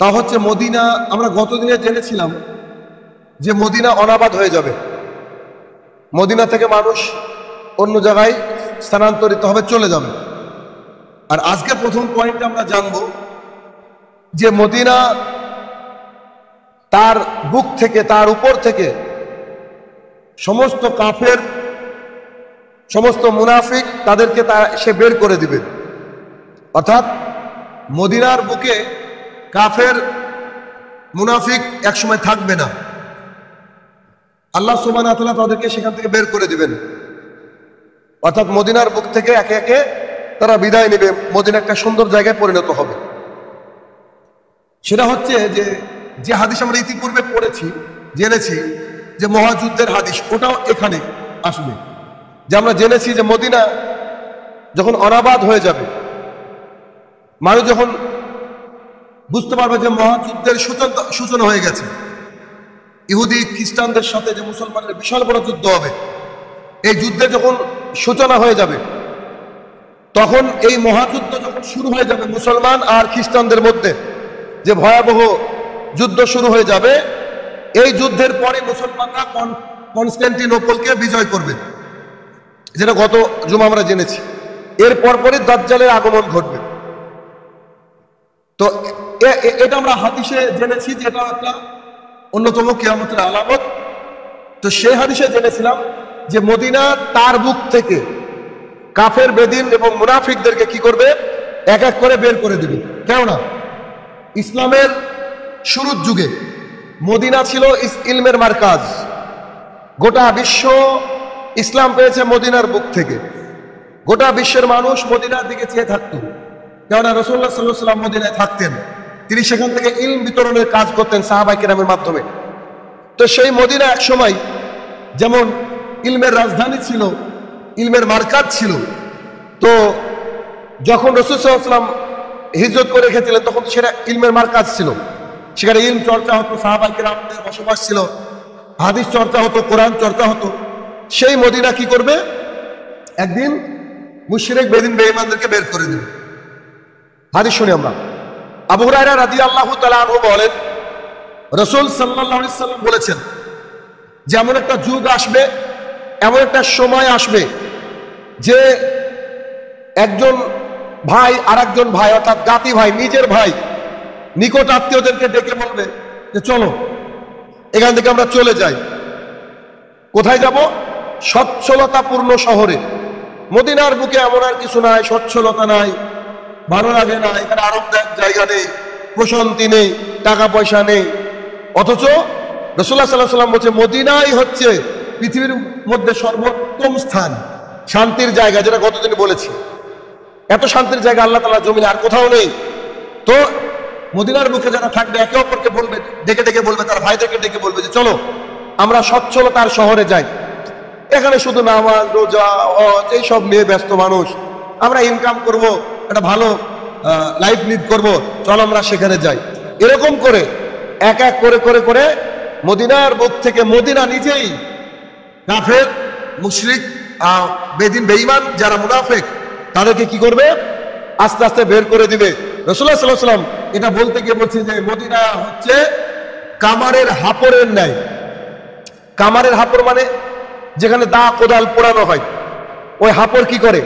তা হচ্ছে মদিনা। আমরা গতদিনে জেনেছিলাম যে মদিনা অনাবাদ হয়ে যাবে, মদিনা থেকে মানুষ অন্য জায়গায় স্থানান্তরিত হবে, চলে যাবে। আর আজকে প্রথম পয়েন্টে আমরা জানব যে মদিনা তার বুক থেকে, তার উপর থেকে সমস্ত কাফের, সমস্ত মুনাফিক তাদেরকে সে বের করে দিবে। অর্থাৎ মদিনার বুকে কাফের মুনাফিক একসময় থাকবে না, আল্লাহ সুবহানাহু ওয়া তাআলা তাদেরকে সেখান থেকে বের করে দিবেন। অর্থাৎ মদিনার বুক থেকে একে একে তারা বিদায় নেবে, মদিনা একটা সুন্দর জায়গায় পরিণত হবে। সেটা হচ্ছে যে হাদিস আমরা ইতিপূর্বে পড়েছি, জেনেছি যে মহাযুদ্ধের হাদিস, ওটাও এখানে আসবে। যে আমরা জেনেছি যে মদিনা যখন অনাবাদ হয়ে যাবে, মানুষ যখন বুঝতে পারবে যে মহাযুদ্ধের সূচনা হয়ে গেছে, ইহুদি খ্রিস্টানদের সাথে যে মুসলমানের বিশাল বড় যুদ্ধ হবে, এই যুদ্ধে যখন সূচনা হয়ে যাবে, তখন এই মহাযুদ্ধ যখন শুরু হয়ে যাবে মুসলমান আর খ্রিস্টানদের মধ্যে, যে ভয়াবহ যুদ্ধ শুরু হয়ে যাবে, এই যুদ্ধের পরে মুসলমানরা কনস্টান্টিনোপলকে বিজয় করবে, যেটা গত জুমা আমরা জেনেছি। এর পরপরই দাজ্জালের আগমন ঘটবে। তো এটা আমরা হাদিসে জেনেছি যে এটা একটা অন্যতম কিয়ামতের আলামত। তো সেই হাদিসে জেনেছিলাম যে মদিনা তার বুক থেকে কাফের, বেদিন এবং মুনাফিকদেরকে কি করবে, এক এক করে বের করে দিবে। কেননা ইসলামের শুরুর যুগে মদিনা ছিল ইলমের মারকাজ। গোটা বিশ্ব ইসলাম পেয়েছে মদিনার বুক থেকে। গোটা বিশ্বের মানুষ মদিনার দিকে চেয়ে থাকতো, কেননা রাসূলুল্লাহ সাল্লাল্লাহু আলাইহি ওয়াসাল্লাম মদিনায় থাকতেন, তিনি সেখান থেকে ইলম বিতরণের কাজ করতেন সাহাবায়ে কেরামের মাধ্যমে। তো সেই মদিনা এক সময় যেমন ইলমের রাজধানী ছিল, ইলমের মারকাজ ছিল। তো যখন রাসূল সাল্লাল্লাহু আলাইহি ওয়াসাল্লাম হিজরত করে রেখেছিলেন, তখন সেটা ইলমের মারকাজ ছিল, সেখানে ইলম চর্চা হতো, সাহাবায়ে কেরামদের বসবাস ছিল, হাদিস চর্চা হতো, কোরআন চর্চা হতো। সেই মদিনা কি করবে, একদিন মুশরিক, বেদিন, বেঈমানদেরকে বের করে দেবে। হাদিস শুনি আমরা। আবু হুরায়রা রাদিয়াল্লাহু তাআলা আনহু বলেন, রাসূল সাল্লাল্লাহু আলাইহি ওয়াসাল্লাম বলেছেন যে এমন একটা যুগ আসবে, এমন একটা সময় আসবে যে একজন ভাই আর একজন ভাই, অর্থাৎ জাতি ভাই, নিজের ভাই, নিকট আত্মীয়দেরকে ডেকে বলবে যে চলো এখান থেকে আমরা চলে যাই। কোথায় যাব? সচ্ছলতাপূর্ণ শহরে। মদিনার বুকে এমন আর কিছু নাই, সচ্ছলতা নাই, ভালো লাগে না, এখানে আরামদায়ক জায়গা নেই, প্রশান্তি নেই, টাকা পয়সা নেই। অথচ রাসূলুল্লাহ সাল্লাল্লাহু আলাইহি ওয়াসাল্লাম বলছে মদিনাই হচ্ছে পৃথিবীর মধ্যে সর্বোত্তম স্থান, শান্তির জায়গা, যেটা গতদিন বলেছি। এত শান্তির জায়গা আল্লাহ তাআলা জমিনে আর কোথাও নেই। তো মদিনার বুকে যারা থাকবে একে অপরকে বলবে, ডেকে ডেকে বলবে, তার ভাইদেরকে ডেকে বলবে যে চলো আমরা সচ্ছলতার শহরে যাই। এখানে শুধু নামাজ, রোজা, হজ এইসব নিয়ে ব্যস্ত মানুষ, আমরা ইনকাম করব, একটা ভালো লাইফ লিড করব, চলো আমরা সেখানে যাই। এরকম করে এক এক করে করে করে মদিনার বুক থেকে মদিনা নিজেই কাফের, মুশরিক, বেদিন, বেঈমান যারা মুনাফিক, তাদেরকে কি করবে, আস্তে আস্তে বের করে দিবে। রাসূলুল্লাহ সাল্লাল্লাহু আলাইহি ওয়াসাল্লাম এটা বলতে গিয়ে বলছে যে মদিনা হচ্ছে কামারের হাপরের ন্যায়। কামারের হাপড় মানে যেখানে দা কোদাল পোড়ানো হয়, ওই হাপড় কি করে,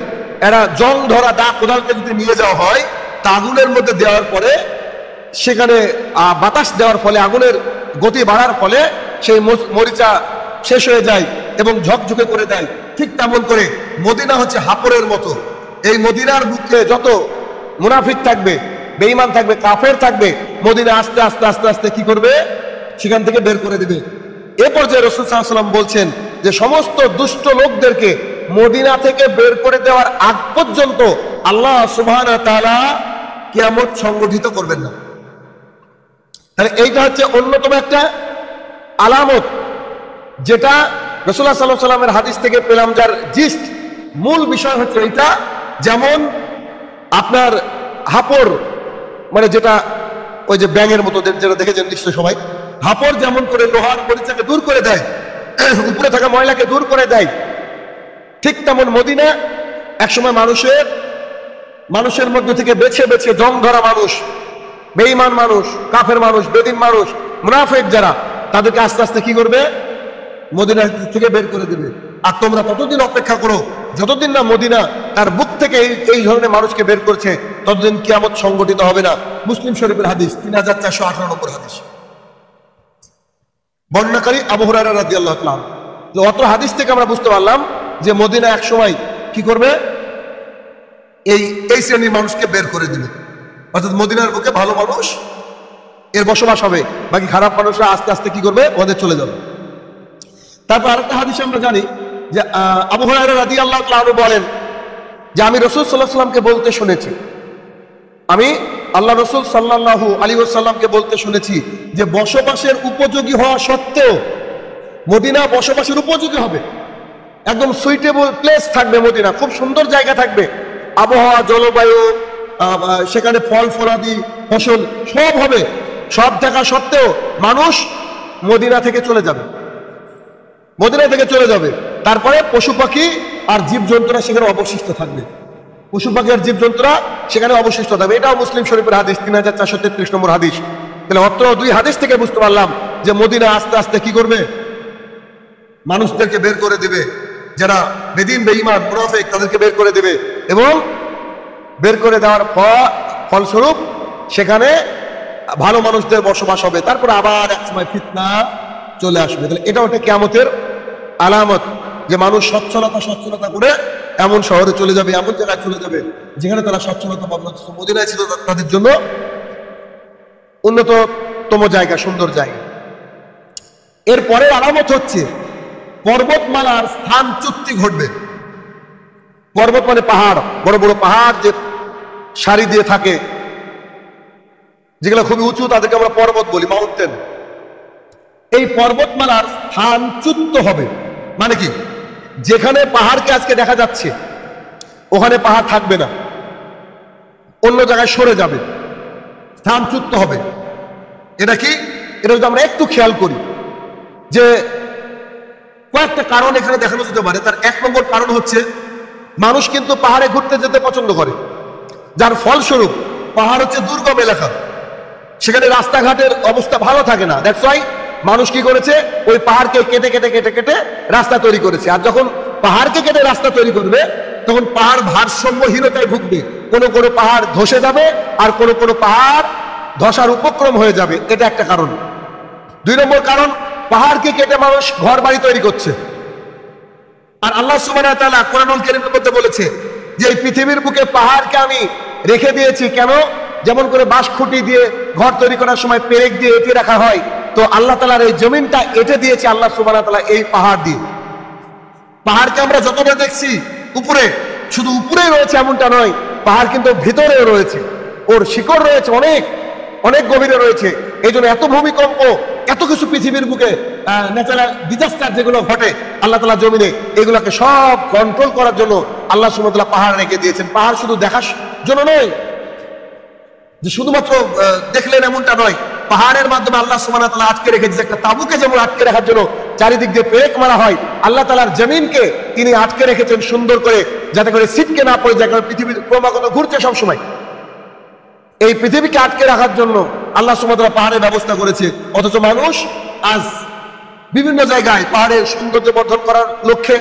এরা জং ধরা দা কোদালকে যদি নিয়ে যাওয়া হয়, তা আগুনের মধ্যে দেওয়ার পরে সেখানে বাতাস দেওয়ার ফলে, আগুনের গতি বাড়ার ফলে সেই মরিচা শেষ হয়ে যায় এবং ঝকঝকে করে দেয়। ঠিক তেমন করে মদিনা হচ্ছে হাপড়ের মতো। এই মদিনার বুকে যত মুনাফিক থাকবে, বেঈমান থাকবে, কাফের থাকবে, মদিনা আস্তে আস্তে আস্তে আস্তে কি করবে, সেখান থেকে বের করে দিবে। এ পর্যায়ে রাসূল সাল্লাল্লাহু আলাইহি ওয়াসাল্লাম বলছেন যে সমস্ত দুষ্ট লোকদেরকে মদিনা থেকে বের করে দেওয়ার আগ পর্যন্ত আল্লাহ সুবহানাহু ওয়া তাআলা কিয়ামত সংগঠিত করবেন না। তাহলে এইটা হচ্ছে অন্যতম একটা আলামত, যেটা রাসূলুল্লাহ সাল্লাল্লাহু আলাইহি ওয়াসাল্লামের হাদিস থেকে পেলাম, যার জিস্ট, মূল বিষয় হচ্ছে এইটা। যেমন আপনার হাপড় মানে যেটা ওই যে ব্যাঙের মতো, যেটা দেখেছেন নিশ্চয় সবাই, হাপড় যেমন করে লোহার মরিচাকে দূর করে দেয়, উপরে থাকা ময়লাকে দূর করে দেয়, ঠিক তেমন মদিনা একসময় মানুষের মধ্যে থেকে বেছে বেছে জং ধরা মানুষ, বেঈমান মানুষ, কাফের মানুষ, বেদিন মানুষ, মুনাফিক যারা, তাদেরকে আস্তে আস্তে কি করবে? মদিনা থেকে বের করে দেবে। আর তোমরা ততদিন অপেক্ষা করো যতদিন না মদিনা তার বুক থেকে এই ধরনের মানুষকে বের করছে, ততদিন কিয়ামত সংগঠিত হবে না। মুসলিম শরীফের হাদিস, 3498 নম্বর হাদিস। বর্ণনাকারী আবু হুরায়রা রাদিয়াল্লাহু তাআলা। তো অত হাদিস থেকে আমরা বুঝতে পারলাম যে মদিনা এক সময় কি করবে? এই শ্রেণীর মানুষকে বের করে দিবে। অর্থাৎ মদিনার বুকে ভালো মানুষ এর বসবাস হবে, বাকি খারাপ মানুষরা আস্তে আস্তে কি করবে? ওদের চলে যাবে। তারপর আরেকটা হাদিসে আমরা জানি যে আবু হুরায়রা রাদিয়াল্লাহু তাআলা বলেন যে আমি রাসূল সাল্লাল্লাহু আলাইহি ওয়াসাল্লামকে বলতে শুনেছি, আমি আল্লাহ রাসূল সাল্লাল্লাহু আলাইহি ওয়াসাল্লামকে বলতে শুনেছি যে বসবাসের উপযোগী হওয়া সত্ত্বেও মদিনা বসবাসের উপযোগী হবে, একদম সুইটেবল প্লেস থাকবে মদিনা, খুব সুন্দর জায়গা থাকবে, আবহাওয়া, জলবায়ু, সেখানে ফল ফলাদি, ফসল সব হবে, সব থাকা সত্ত্বেও মানুষ মদিনা থেকে চলে যাবে, মদিনা থেকে চলে যাবে। তারপরে পশু পাখি আর জীবজন্তুরা সেখানে অবশিষ্ট থাকবে, পশু পাখি আর জীবজন্তুরা সেখানে অবশিষ্ট থাকবে। এটাও মুসলিম শরীফের হাদিস, 3433 নম্বর হাদিস। তাহলে অত্র দুই হাদিস থেকে বুঝতে পারলাম যে মদিনা আস্তে আস্তে কি করবে? মানুষদেরকে বের করে দিবে, যারা বেদিন, বেঈমান, মুনাফিক, তাদেরকে বের করে দিবে, এবং বের করে দেওয়ার ফলস্বরূপ সেখানে ভালো মানুষদের বসবাস হবে। তারপর আবার এক সময় ফিতনা চলে আসবে। তাহলে এটা ওটা কিয়ামতের আলামত, যে মানুষ সচ্ছলতা করে এমন শহরে চলে যাবে, এমন জায়গায় চলে যাবে যেখানে তারা সচ্ছলতা পাবে। মদিনায় ছিল তাদের জন্য উন্নততম জায়গা, সুন্দর জায়গা। এরপরে আলামত হচ্ছে পর্বতমালার স্থানচ্যুতি ঘটবে। পর্বত মানে পাহাড়, বড় বড় পাহাড় যে সারি দিয়ে থাকে, যেগুলো খুবই উঁচু, তাদেরকে আমরা পর্বত বলি, মাউন্টেন। এই পর্বতমালার স্থানচ্যুত হবে মানে কি? যেখানে পাহাড়কে আজকে দেখা যাচ্ছে ওখানে পাহাড় থাকবে না, অন্য জায়গায় সরে যাবে, স্থানচ্যুত হবে। এটা কি? এটা যদি আমরা একটু খেয়াল করি যে কয়েকটা কারণ এখানে দেখানো যেতে পারে। তার এক নম্বর কারণ হচ্ছে মানুষ কিন্তু পাহাড়ে ঘুরতে যেতে পছন্দ করে, যার ফলস্বরূপ পাহাড় হচ্ছে দুর্গম এলাকা, সেখানে রাস্তাঘাটের অবস্থা ভালো থাকে না। দ্যাটস ওয়াই মানুষ কি করেছে? ওই পাহাড়কে কেটে কেটে কেটে কেটে রাস্তা তৈরি করেছে। আর যখন পাহাড়কে কেটে রাস্তা তৈরি করবে তখন পাহাড় ভারসাম্যহীনতায় ভুগবে, কোনো কোনো পাহাড় ধসে যাবে আর কোনো কোনো পাহাড় ধসার উপক্রম হয়ে যাবে। এটা একটা কারণ। দুই নম্বর কারণ, পাহাড়কে কেটে মানুষ ঘর বাড়ি তৈরি করছে। আর আল্লাহ সুবহানাহু ওয়া তাআলা কোরআনুল কারীমের মধ্যে বলেছে যে এই পৃথিবীর বুকে পাহাড়কে আমি রেখে দিয়েছি। কেন? যেমন করে বাঁশ খুঁটি দিয়ে ঘর তৈরি করার সময় পেরেক দিয়ে এঁটে রাখা হয়, তো আল্লাহ তাআলার এই জমিনটা এঁটে দিয়েছে আল্লাহ সুবহানাহু ওয়া তাআলা এই পাহাড় দিয়ে। পাহাড়কে আমরা যতটা দেখছি উপরে, শুধু উপরেই রয়েছে এমনটা নয়, পাহাড় কিন্তু ভিতরেও রয়েছে, ওর শিকড় রয়েছে অনেক অনেক গভীরে রয়েছে। এই জন্য এত ভূমিকম্প, এত কিছু পৃথিবীর বুকে ন্যাচারাল ডিজাস্টার যেগুলো ঘটে আল্লাহ তাআলা জমিনে, এগুলোকে সব কন্ট্রোল করার জন্য আল্লাহ সুবহানাহু ওয়া তাআলা পাহাড় রেখে দিয়েছেন। পাহাড় শুধু দেখার জন্য নয়, যে শুধুমাত্র দেখলেন এমনটা নয়, পাহাড়ের মাধ্যমে আল্লাহ সুবহানাহু ওয়া তাআলা আটকে রেখেছে। একটা তাঁবুকে যেমন আটকে রাখার জন্য চারিদিক দিয়ে পেরেক মারা হয়, আল্লাহ তাআলার জমিনকে তিনি আটকে রেখেছেন সুন্দর করে, যাতে করে ছিটকে না পড়ে যায়, কারণ পৃথিবী ক্রমাগত ঘুরছে সবসময়। এই পৃথিবীকে আটকে রাখার জন্য আল্লাহ সুবহানাহু ওয়া তাআলা পাহাড়ের ব্যবস্থা করেছে। অথচ মানুষ আজ বিভিন্ন জায়গায় পাহাড়ের সৌন্দর্য বর্ধন করার লক্ষ্যে,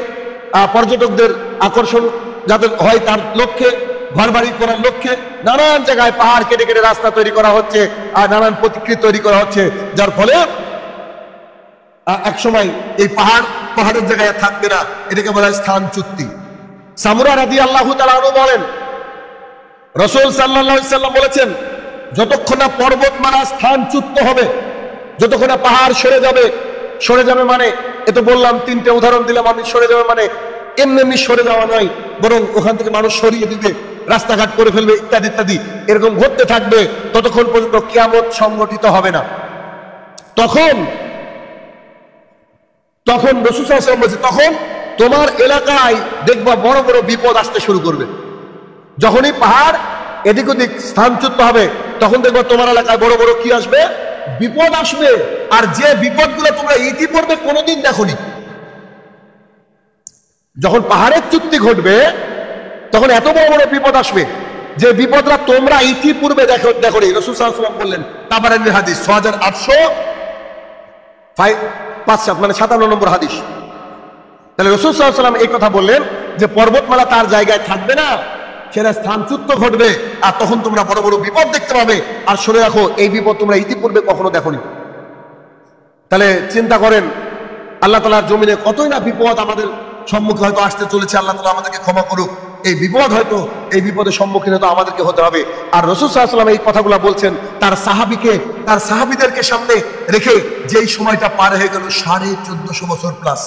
পর্যটকদের আকর্ষণ যাতে হয় তার লক্ষ্যে, ঘর বাড়ি করার লক্ষ্যে নানান জায়গায় পাহাড় কেটে কেটে রাস্তা তৈরি করা হচ্ছে আর নানান প্রতিকৃতি তৈরি করা হচ্ছে, যার ফলে এক সময় এই পাহাড়ের জায়গায় থাকবে না। এটাকে বলা হয় স্থানচ্যুতি। সামুরা রাদিয়াল্লাহু তাআলা আনহু বলেন, রাসূল সাল্লাল্লাহু আলাইহি সাল্লাম বলেছেন, যতক্ষণ না পর্বতমালা স্থানচ্যুত হবে, যতক্ষণ না পাহাড় সরে যাবে মানে, এ তো বললাম, তিনটে উদাহরণ দিলাম আমি। সরে যাবে মানে এমনি সরে যাওয়া নয়, বরং ওখান থেকে মানুষ সরিয়ে দিবে, রাস্তাঘাট করে ফেলবে, ইত্যাদি ইত্যাদি, এরকম ঘটতে থাকবে ততক্ষণ পর্যন্ত কিয়ামত সংগঠিত হবে না। তখন রাসূল সাল্লাল্লাহু আলাইহি ওয়াসাল্লাম বলেছে, তখন তোমার এলাকায় দেখবা বড় বড় বিপদ আসতে শুরু করবে। যখনই পাহাড় এদিক ওদিক স্থানচ্যুত হবে তখন দেখবা তোমার এলাকায় বড় বড় কি আসবে? বিপদ আসবে। আর যে বিপদগুলো তোমরা ইতিপূর্বে কোনোদিন দেখোনি। যখন পাহাড়ের চ্যুতি ঘটবে তখন এত বড় বড় বিপদ আসবে যে বিপদটা তোমরা ইতিপূর্বে দেখো দেখো রাসূল সাল্লাল্লাহু আলাইহি ওয়াসাল্লাম বললেন, তাবারানী হাদিস 6805 মানে 57 নম্বর হাদিস। তাহলে রাসূল সাল্লাল্লাহু আলাইহি ওয়াসাল্লাম এই কথা বললেন যে পর্বতমালা তার জায়গায় থাকবে না, সেটা স্থানচ্যুত ঘটবে, আর তখন তোমরা বড় বড় বিপদ দেখতে পাবে। আর শুনে রাখো, এই বিপদ তোমরা ইতিপূর্বে কখনো দেখোনি। তাহলে চিন্তা করেন, আল্লাহ তাআলার জমিনে কতই না বিপদ আমাদের সম্মুখে হয়তো আসতে চলেছে। আল্লাহ তাআলা আমাদেরকে ক্ষমা করুক। এই বিপদ হয়তো, এই বিপদের সম্মুখীন হয়তো আমাদেরকে হতে হবে। আর রাসূল সাল্লাল্লাহু আলাইহি ওয়াসাল্লাম এই কথাগুলো বলছেন তার সাহাবীদেরকে সামনে রেখে, যেই সময়টা পার হয়ে গেল 1450 বছর প্লাস,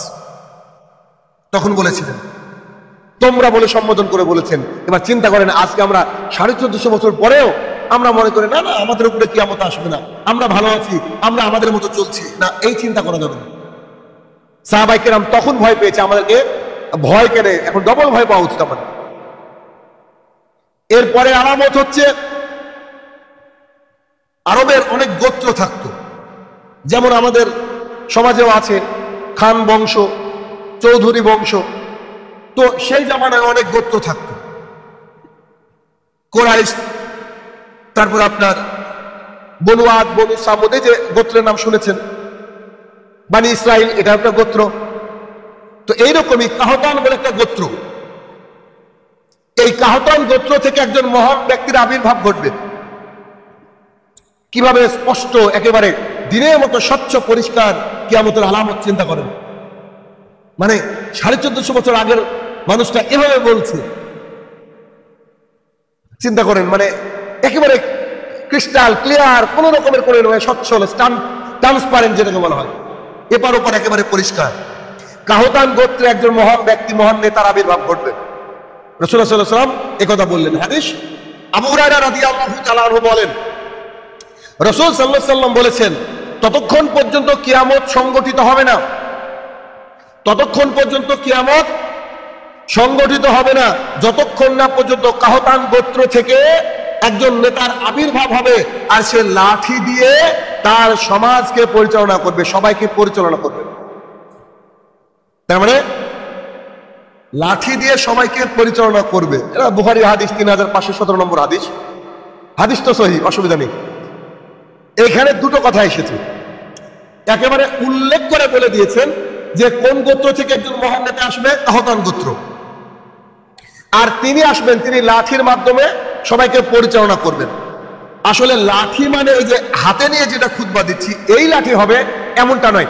তখন বলেছিলেন, তোমরা বলে সম্বোধন করে বলেছেন। এবার চিন্তা করেন, আজকে আমরা 1450 বছর পরেও আমরা মনে করি না না আমাদের উপরে কিয়ামত আসবে না, আমরা ভালো আছি, আমরা আমাদের মতো চলছি না, এই চিন্তা করা যাবে না। সাহাবায়ে কেরাম তখন ভয় পেয়েছে, আমাদেরকে ভয় কেড়ে এখন ডবল ভয় পাওয়া উচিত আমাদের। এরপরে আলামত হচ্ছে, আরবের অনেক গোত্র থাকতো, যেমন আমাদের সমাজেও আছে খান বংশ, চৌধুরী বংশ। তো সেই জামানায় অনেক গোত্র থাকতো, কোরাইশ, তারপর আপনার বনু আদ, বনু সামুদ, এই যে গোত্রের নাম শুনেছেন, বানি ইসরাইল, এটা একটা গোত্র। তো এইরকমই কাহতান বলে একটা গোত্র, এই কাহতান গোত্র থেকে একজন মহান ব্যক্তির আবির্ভাব ঘটবে। কিভাবে স্পষ্ট একেবারে দিনের মতো স্বচ্ছ পরিষ্কার কিয়ামতের আলামত চিন্তা করেন। মানে 1450 বছর আগের মানুষটা এভাবে বলছে, চিন্তা করেন, মানে একেবারে ক্রিস্টাল ক্লিয়ার, কোন রকমের কোনো স্বচ্ছ ট্রান্সপারেন্ট যেটাকে বলা হয়, এপার ওপার একেবারে পরিষ্কার। কাহতান গোত্রে একজন মহান ব্যক্তি, মহান নেতার আবির্ভাব ঘটবে। রাসূলুল্লাহ সাল্লাল্লাহু আলাইহি ওয়াসাল্লাম একথা বললেন। হাদিস আবু হুরায়রা রাদিয়াল্লাহু তাআলা আনহু বলেন, রাসূল সাল্লাল্লাহু আলাইহি ওয়াসাল্লাম বলেছেন, ততক্ষণ পর্যন্ত কিয়ামত সংগঠিত হবে না, ততক্ষণ পর্যন্ত কিয়ামত সংগঠিত হবে না যতক্ষণ না পর্যন্ত কাহতান গোত্র থেকে একজন নেতার আবির্ভাব হবে, আর সে লাঠি দিয়ে তার সমাজকে পরিচালনা করবে, সবাইকে পরিচালনা করবে। তার মানে লাঠি দিয়ে সবাইকে পরিচালনা করবে। এটা বুখারী হাদিস 3517 নম্বর হাদিস। হাদিস তো সহিহ, অসুবিধা নেই। এখানে দুটো কথা এসেছে, একেবারে উল্লেখ করে বলে দিয়েছেন যে কোন গোত্র থেকে একজন মহান নেতা আসবে, কাহতান গোত্র, আর তিনি আসবেন, তিনি লাঠির মাধ্যমে সবাইকে পরিচালনা করবেন। আসলে লাঠি মানে এই যে হাতে নিয়ে যেটা খুতবা দিচ্ছি এই লাঠি হবে এমনটা নয়,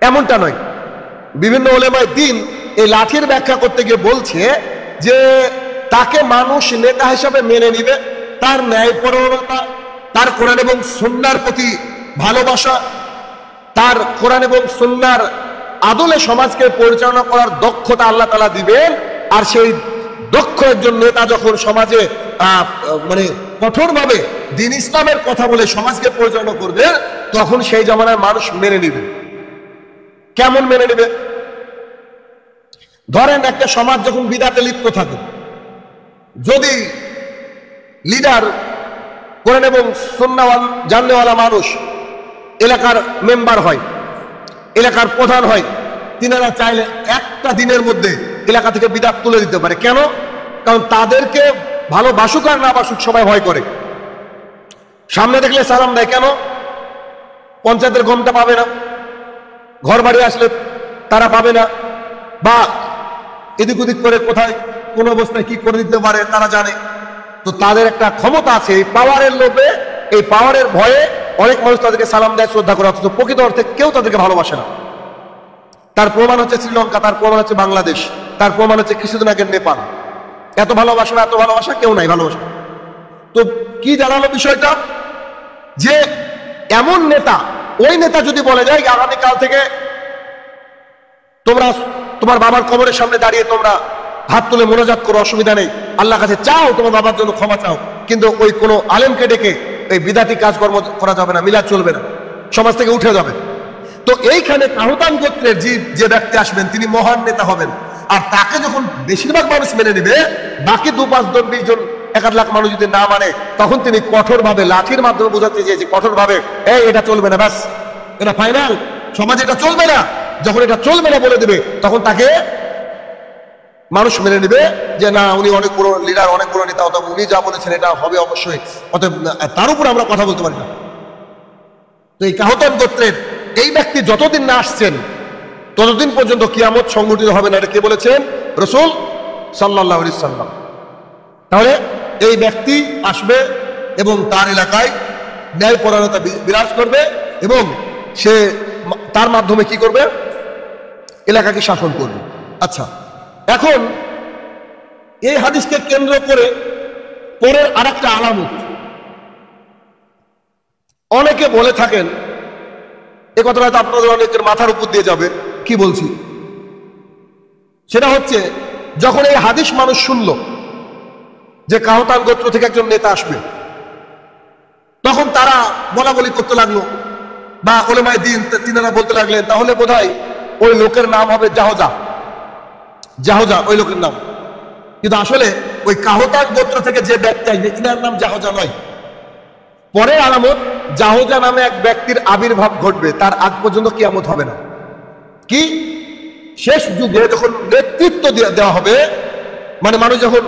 এমনটা নয়। বিভিন্ন উলেমায়ে দ্বীন এই লাঠির ব্যাখ্যা করতে গিয়ে বলছে যে তাকে মানুষ নেতা হিসাবে মেনে নিবে, তার ন্যায়পরায়ণতা, তার কোরআন এবং সুন্নাহর প্রতি ভালোবাসা, তার কোরআন এবং সুন্নাহর আদলে সমাজকে পরিচালনা করার দক্ষতা আল্লাহ তাআলা দিবেন। আর সেই দক্ষ একজন নেতা যখন সমাজে মানে কঠোরভাবে দ্বীন ইসলামের কথা বলে সমাজকে পরিচালনা করবে, তখন সেই জামানার মানুষ মেনে নিবে। কেমন মেনে নিবে? ধরেন একটা সমাজ যখন বিদআতে লিপ্ত থাকে, যদি লিডার কোরআন এবং সুন্নাহ জাননেওয়ালা মানুষ এলাকার মেম্বার হয়, এলাকার প্রধান হয়, তিনারা চাইলে একটা দিনের মধ্যে এলাকা থেকে বিদআত তুলে দিতে পারে। কেন? কারণ তাদেরকে ভালোবাসুক আর না বাসুক সবাই ভয় করে, সামনে দেখলে সালাম দেয়। কেন? পঞ্চায়েতের গমটা পাবে না, ঘর বাড়ি আসলে তারা পাবে না, বা এদিক ওদিক করে কোথায় কোন অবস্থায় কি করে দিতে পারে তারা জানে। তো তাদের একটা ক্ষমতা আছে, এই পাওয়ারের লোভে, এই পাওয়ারের ভয়ে অনেক মানুষ তাদেরকে সালাম দেয়, শ্রদ্ধা করে, অথচ প্রকৃত অর্থে কেউ তাদেরকে ভালোবাসে না। তার প্রমাণ হচ্ছে শ্রীলঙ্কা, তার প্রমাণ হচ্ছে বাংলাদেশ, তার প্রমাণ হচ্ছে কিছুদিন আগের নেপাল। এত ভালোবাসা না, এত ভালোবাসা কেউ নাই ভালোবাসা। তো কি জানালো বিষয়টা? যে এমন নেতা, ওই নেতা যদি বলে যায় আগামীকাল থেকে তোমরা তোমার বাবার কবরের সামনে দাঁড়িয়ে তোমরা হাত তুলে মোনাজাত করো, অসুবিধা নেই, আল্লাহর কাছে চাও, তোমার বাবার জন্য ক্ষমা চাও, কিন্তু ওই কোনো আলেমকে ডেকে এই বিদাতি কাজকর্ম করা যাবে না, মিলাদ চলবে না, সমাজ থেকে উঠে যাবে। তো এইখানে কাহতান গোত্রের যে ব্যক্তি আসবেন তিনি মহান নেতা হবেন, আর তাকে যখন বেশিরভাগ মানুষ মেনে নেবে, বাকি 2-5 জন 20 জন 1-8 লাখ মানুষ যদি না মানে, তখন তিনি কঠোরভাবে লাঠির মাধ্যমে বোঝাতে চেয়েছে, কঠোরভাবে এই এটা চলবে না, ব্যাস এটা ফাইনাল, সমাজে এটা চলবে না। যখন এটা চলবে না বলে দেবে, তখন তাকে মানুষ মেনে নেবে যে না উনি অনেক বড় লিডার, অনেক বড় নেতা, অথবা উনি যা বলেছেন এটা হবে অবশ্যই, অতএব তার উপর আমরা কথা বলতে পারি না। তো এই কাহতান গোত্রের এই ব্যক্তি যতদিন না আসছেন ততদিন পর্যন্ত কিয়ামত সংঘটিত হবে না, এটা কে বলেছেন? রাসূল সাল্লাল্লাহু আলাইহি সাল্লাম। তাহলে এই ব্যক্তি আসবে এবং তার এলাকায় ন্যায়পরায়ণতা বিরাজ করবে এবং সে তার মাধ্যমে কি করবে? এলাকাকে শাসন করবে। আচ্ছা, এখন এই হাদিসকে কেন্দ্র করে পরের আরেকটা আলামত অনেকে বলে থাকেন, এ কথাটা আপনাদের অনেকের মাথার উপর দিয়ে যাবে, কি বলছি সেটা হচ্ছে, যখন এই হাদিস মানুষ শুনল যে কাহতান গোত্র থেকে একজন নেতা আসবে, তখন তারা বলা বলি করতে লাগলো, বা ওলেমায়ে দ্বীন তিনারা বলতে লাগলেন তাহলে বোধহয় ওই লোকের নাম হবে জাহজা, জাহজা ওই লোকের নাম। কিন্তু আসলে ওই কাহতান গোত্র থেকে যে ব্যক্তি আসবে ইনার নাম জাহজা নয়। পরের আলামত, জাহজা নামে এক ব্যক্তির আবির্ভাব ঘটবে, তার আগ পর্যন্ত কিয়ামত হবে না। কি? শেষ যুগে যখন নেতৃত্ব দেওয়া হবে, মানে মানুষ যখন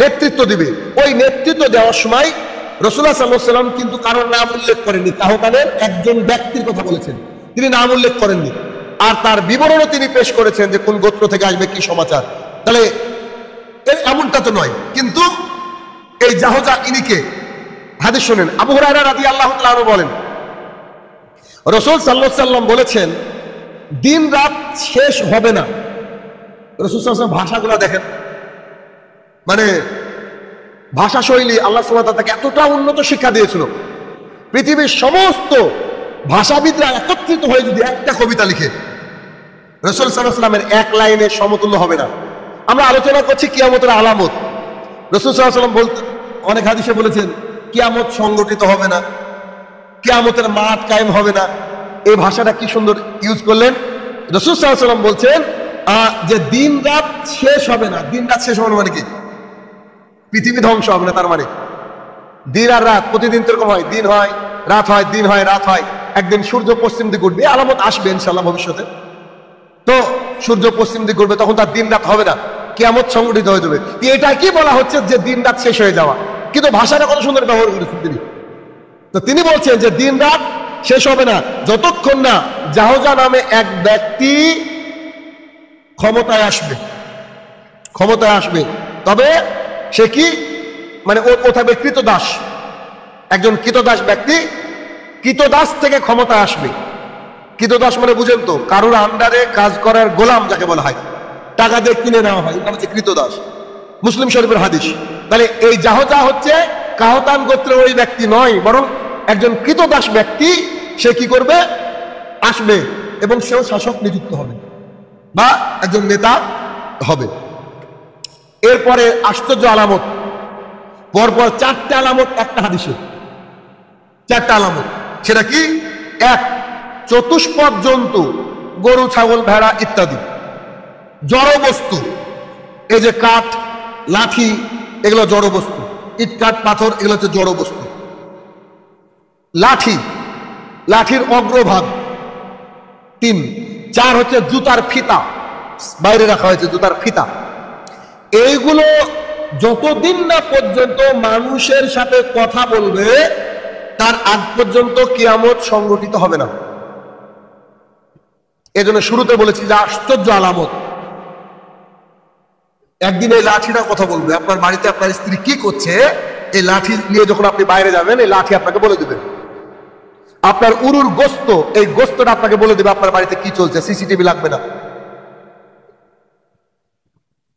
নেতৃত্ব দিবে, ওই নেতৃত্ব দেওয়ার সময় রাসূলুল্লাহ সাল্লাল্লাহু আলাইহি ওয়াসাল্লাম কিন্তু কারোর নাম উল্লেখ করেননি, কাহতানের একজন ব্যক্তির কথা বলেছেন, তিনি নাম উল্লেখ করেননি। আর তার বিবরণও তিনি পেশ করেছেন যে কোন গোত্র থেকে আসবে, কি সমাচার। তাহলে এমনটা তো নয়। কিন্তু এই জাহজা ইনিকে, হাদিস শুনেন, আবু হুরায়রা রাদিয়াল্লাহু তাআলা আনহু বলেন রাসূল সাল্লাল্লাহু আলাইহি ওয়াসাল্লাম বলেছেন দিন রাত শেষ হবে না। রাসূল সাল্লাল্লাহু আলাইহি ওয়াসাল্লাম ভাষাগুলো দেখেন, মানে ভাষা শৈলী আল্লাহ সুবহানাহু ওয়া তাআলা তাকে এতটা উন্নত শিক্ষা দিয়েছিল, পৃথিবীর সমস্ত ভাষাবিদরা একত্রিত হয়ে যদি একটা কবিতা লিখে রাসূল সাল্লাল্লাহু আলাইহি ওয়াসাল্লামের এক লাইনের সমতুল্য হবে না। আমরা আলোচনা করছি কিয়ামতের আলামত। রাসূল সাল্লাল্লাহু আলাইহি ওয়াসাল্লাম বলতে অনেক হাদিসে বলেছেন কিয়ামত সংগঠিত হবে না, কিয়ামতের মাঠ কায়েম হবে না। এই ভাষাটা কি সুন্দর ইউজ করলেন। রাসূল সাল্লাল্লাহু আলাইহি ওয়াসাল্লাম বলছেন যে দিন রাত শেষ হবে না। দিন রাত শেষ হবে না মানে কি? পৃথিবী ধ্বংস হবে না। তার মানে দিন আর রাত প্রতিদিন তো এরকম হয়, দিন হয় রাত হয়, দিন হয় রাত হয়। একদিন সূর্য পশ্চিম দিকে উঠবে, আলামত আসবে ইনশাআল্লাহ ভবিষ্যতে। তো সূর্য পশ্চিম দিকে উঠবে, তখন তার দিন রাত হবে না, কিয়ামত সংগঠিত হয়ে যাবে। এটা কি বলা হচ্ছে যে দিন রাত শেষ হয়ে যাওয়া, কিন্তু ভাষাটা কত সুন্দর ব্যবহার করেছেন তিনি। তো তিনি বলছেন যে দিন রাত শেষ হবে না যতক্ষণ না জাহজা নামে এক ব্যক্তি ক্ষমতায় আসবে, ক্ষমতায় আসবে। তবে সে কি, মানে ও থাকবে কৃতদাস, একজন কৃতদাস ব্যক্তি কৃতদাস থেকে ক্ষমতায় আসবে। কৃতদাস মানে বুঝেন তো, কারোর আন্ডারে কাজ করার গোলাম যাকে বলা হয়, টাকা দিয়ে কিনে নেওয়া হয়, এটা হচ্ছে কৃতদাস। মুসলিম শরীফের হাদিস। তাহলে এই জাহজা হচ্ছে কাহতান গোত্রের ওই ব্যক্তি নয়, বরং একজন কৃতদাস ব্যক্তি। সে কি করবে? আসবে এবং সেও শাসক নিযুক্ত হবে বা একজন নেতা হবে। এরপরে আশ্চর্য আলামত, পরপর চারটা আলামত একটা হাদিসে, চারটা আলামত। সেটা কি? এক, চতুষ্পদ জন্তু, গরু ছাগল ভেড়া ইত্যাদি জড় বস্তু। এই যে কাঠ লাঠি এগুলো জড় বস্তু, ইট কাঠ পাথর এগুলো হচ্ছে জড় বস্তু। লাঠি, লাঠির অগ্রভাগ। তিন, চার হচ্ছে জুতার ফিতা, বাইরে রাখা হয়েছে জুতার ফিতা। এইগুলো যতদিন না পর্যন্ত মানুষের সাথে কথা বলবে তার আগ পর্যন্ত কিয়ামত সংগঠিত হবে না। এজন্য শুরুতে বলেছি যে আশ্চর্য আলামত। একদিন এই লাঠিটা কথা বলবে, আপনার বাড়িতে আপনার স্ত্রী কি করছে এই লাঠি নিয়ে যখন আপনি বাইরে যাবেন, এই লাঠি আপনাকে বলে দেবে। আপনার উরুর গোস্ত, এই গোস্তটা আপনাকে বলে দেবে আপনার বাড়িতে কি চলছে, সিসিটিভি লাগবে না।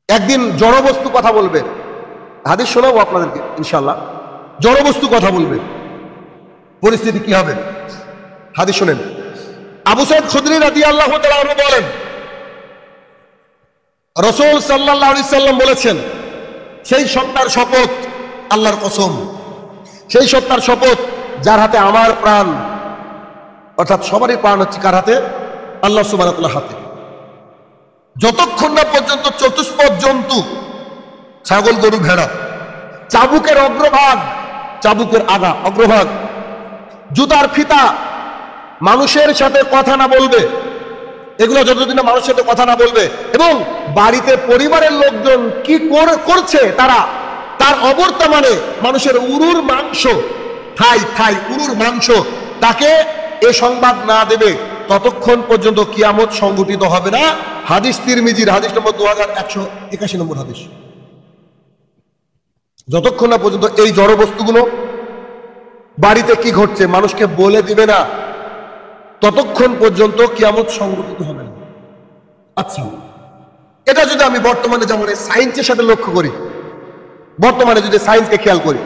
একদিন জড়বস্তু কথা বলবে, হাদিস শোনাবো আপনাদেরকে ইনশাআল্লাহ। জড়বস্তু কথা বলবে, পরিস্থিতি কি হবে হাদিস শুনেন। আবু সাঈদ খুদরি রাদিয়াল্লাহু তাআলা আনহু বলেন রাসূল সাল্লাল্লাহু আলাইহি সাল্লাম বলেছেন, সেই সত্তার শপথ, আল্লাহর কসম, সেই সত্তার শপথ যার হাতে আমার প্রাণ, অর্থাৎ সবারই প্রাণ হচ্ছে কার হাতে? আল্লাহ সুবহানাহু ওয়া তাআলার হাতে। যতক্ষণ না পর্যন্ত চতুষ্পদ জন্তু, ছাগল গরু ভেড়া, চাবুকের অগ্রভাগ, চাবুকের আগা অগ্রভাগ, জুতার ফিতা মানুষের সাথে কথা না বলবে, এগুলো যতদিন না মানুষের সাথে কথা না বলবে, এবং বাড়িতে পরিবারের লোকজন কি করছে তারা, তার অবর্তমানে মানুষের উরুর মাংস, থাই উরুর মাংস, তাকে এ সংবাদ না দেবে ততক্ষণ পর্যন্ত কিয়ামত সংঘটিত হবে না। হাদিস তিরমিজির হাদিস নম্বর 2181 নম্বর হাদিস। যতক্ষণ না পর্যন্ত এই জড় বস্তুগুলো বাড়িতে কি ঘটছে মানুষকে বলে দিবে না, ততক্ষণ পর্যন্ত কিয়ামত সংঘটিত হবে না। আচ্ছা, এটা যদি আমি বর্তমানে যেমন সায়েন্সের সাথে লক্ষ্য করি, বর্তমানে যদি সায়েন্সকে খেয়াল করি,